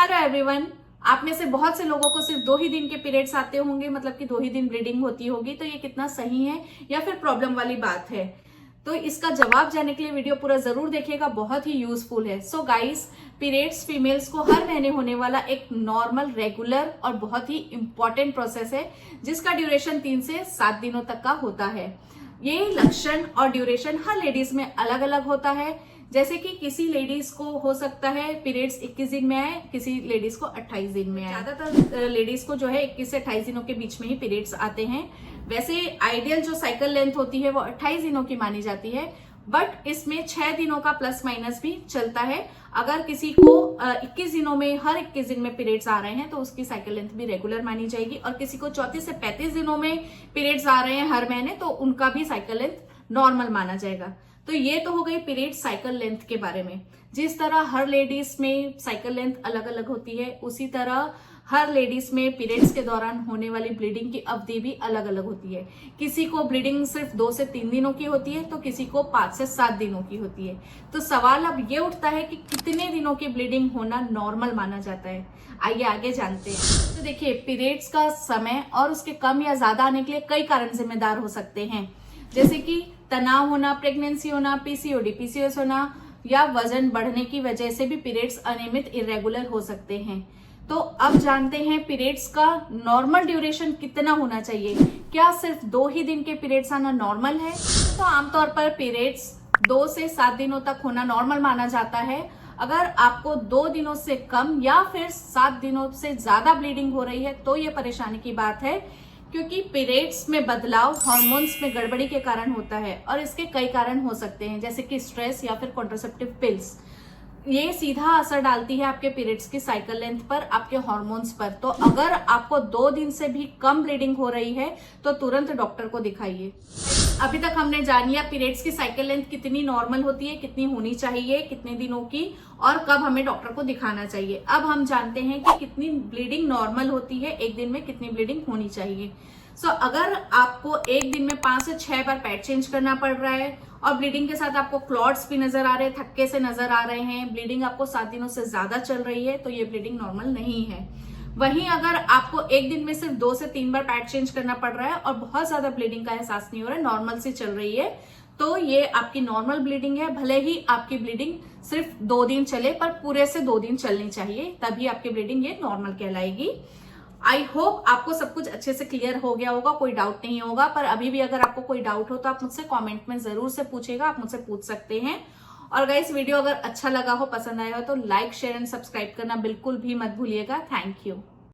Hello everyone, आप में से बहुत से लोगों को सिर्फ 2 ही दिन के पीरियड्स आते होंगे, मतलब कि 2 ही दिन ब्लीडिंग होती होगी। तो ये कितना सही है या फिर प्रॉब्लम वाली बात है? तो इसका जवाब जानने के लिए वीडियो पूरा जरूर देखिएगा, बहुत ही यूजफुल है। सो गाइस, पीरियड्स फीमेल्स को हर महीने होने वाला एक नॉर्मल, रेगुलर और बहुत ही इंपॉर्टेंट प्रोसेस है, जिसका ड्यूरेशन 3 से 7 दिनों तक का होता है। ये लक्षण और ड्यूरेशन हर लेडीज में अलग अलग होता है। जैसे कि किसी लेडीज को हो सकता है पीरियड्स 21 दिन में आए, किसी लेडीज को 28 दिन में आए। ज्यादातर लेडीज को जो है 21 से 28 दिनों के बीच में ही पीरियड्स आते हैं। वैसे आइडियल जो साइकिल लेंथ होती है वो 28 दिनों की मानी जाती है, बट इसमें 6 दिनों का प्लस माइनस भी चलता है। अगर किसी को 21 दिनों में हर 21 दिन में पीरियड्स आ रहे हैं तो उसकी साइकिल लेंथ भी रेगुलर मानी जाएगी, और किसी को 34 से 35 दिनों में पीरियड्स आ रहे हैं हर महीने तो उनका भी साइकिल लेंथ नॉर्मल माना जाएगा। तो ये तो हो गई पीरियड साइकिल लेंथ के बारे में। जिस तरह हर लेडीज में साइकिल लेंथ अलग अलग होती है, उसी तरह हर लेडीज में पीरियड्स के दौरान होने वाली ब्लीडिंग की अवधि भी अलग अलग होती है। किसी को ब्लीडिंग सिर्फ 2 से 3 दिनों की होती है तो किसी को 5 से 7 दिनों की होती है। तो सवाल अब ये उठता है कि कितने दिनों की ब्लीडिंग होना नॉर्मल माना जाता है। आइए आगे जानते हैं। तो देखिए, पीरियड्स का समय और उसके कम या ज्यादा आने के लिए कई कारण जिम्मेदार हो सकते हैं, जैसे कि तनाव होना, प्रेगनेंसी होना, पीसीओडी, पीसीओएस होना, या वजन बढ़ने की वजह से भी पीरियड्स अनियमित, इरेगुलर हो सकते हैं। तो अब जानते हैं पीरियड्स का नॉर्मल ड्यूरेशन कितना होना चाहिए। क्या सिर्फ 2 ही दिन के पीरियड्स आना नॉर्मल है? तो आमतौर पर पीरियड्स 2 से 7 दिनों तक होना नॉर्मल माना जाता है। अगर आपको 2 दिनों से कम या फिर 7 दिनों से ज्यादा ब्लीडिंग हो रही है तो ये परेशानी की बात है, क्योंकि पीरियड्स में बदलाव हार्मोन्स में गड़बड़ी के कारण होता है, और इसके कई कारण हो सकते हैं, जैसे कि स्ट्रेस या फिर कॉन्ट्रासेप्टिव पिल्स। ये सीधा असर डालती है आपके पीरियड्स की साइकिल लेंथ पर, आपके हार्मोन्स पर। तो अगर आपको 2 दिन से भी कम ब्लीडिंग हो रही है तो तुरंत डॉक्टर को दिखाइए। अभी तक हमने जान लिया पीरियड्स की साइकिल लेंथ कितनी नॉर्मल होती है, कितनी होनी चाहिए, कितने दिनों की, और कब हमें डॉक्टर को दिखाना चाहिए। अब हम जानते हैं कि कितनी ब्लीडिंग नॉर्मल होती है, एक दिन में कितनी ब्लीडिंग होनी चाहिए। अगर आपको एक दिन में 5 से 6 बार पैड चेंज करना पड़ रहा है और ब्लीडिंग के साथ आपको क्लॉट्स भी नजर आ रहे हैं, थक्के से नजर आ रहे हैं, ब्लीडिंग आपको 7 दिनों से ज्यादा चल रही है, तो ये ब्लीडिंग नॉर्मल नहीं है। वहीं अगर आपको एक दिन में सिर्फ 2 से 3 बार पैड चेंज करना पड़ रहा है और बहुत ज्यादा ब्लीडिंग का एहसास नहीं हो रहा है, नॉर्मल सी चल रही है, तो ये आपकी नॉर्मल ब्लीडिंग है। भले ही आपकी ब्लीडिंग सिर्फ 2 दिन चले, पर पूरे से 2 दिन चलनी चाहिए, तभी आपकी ब्लीडिंग ये नॉर्मल कहलाएगी। आई होप आपको सब कुछ अच्छे से क्लियर हो गया होगा, कोई डाउट नहीं होगा। पर अभी भी अगर आपको कोई डाउट हो तो आप मुझसे कमेंट में जरूर से पूछेगा, आप मुझसे पूछ सकते हैं। और गाइस, वीडियो अगर अच्छा लगा हो, पसंद आया हो तो लाइक, शेयर एंड सब्सक्राइब करना बिल्कुल भी मत भूलिएगा। Thank you.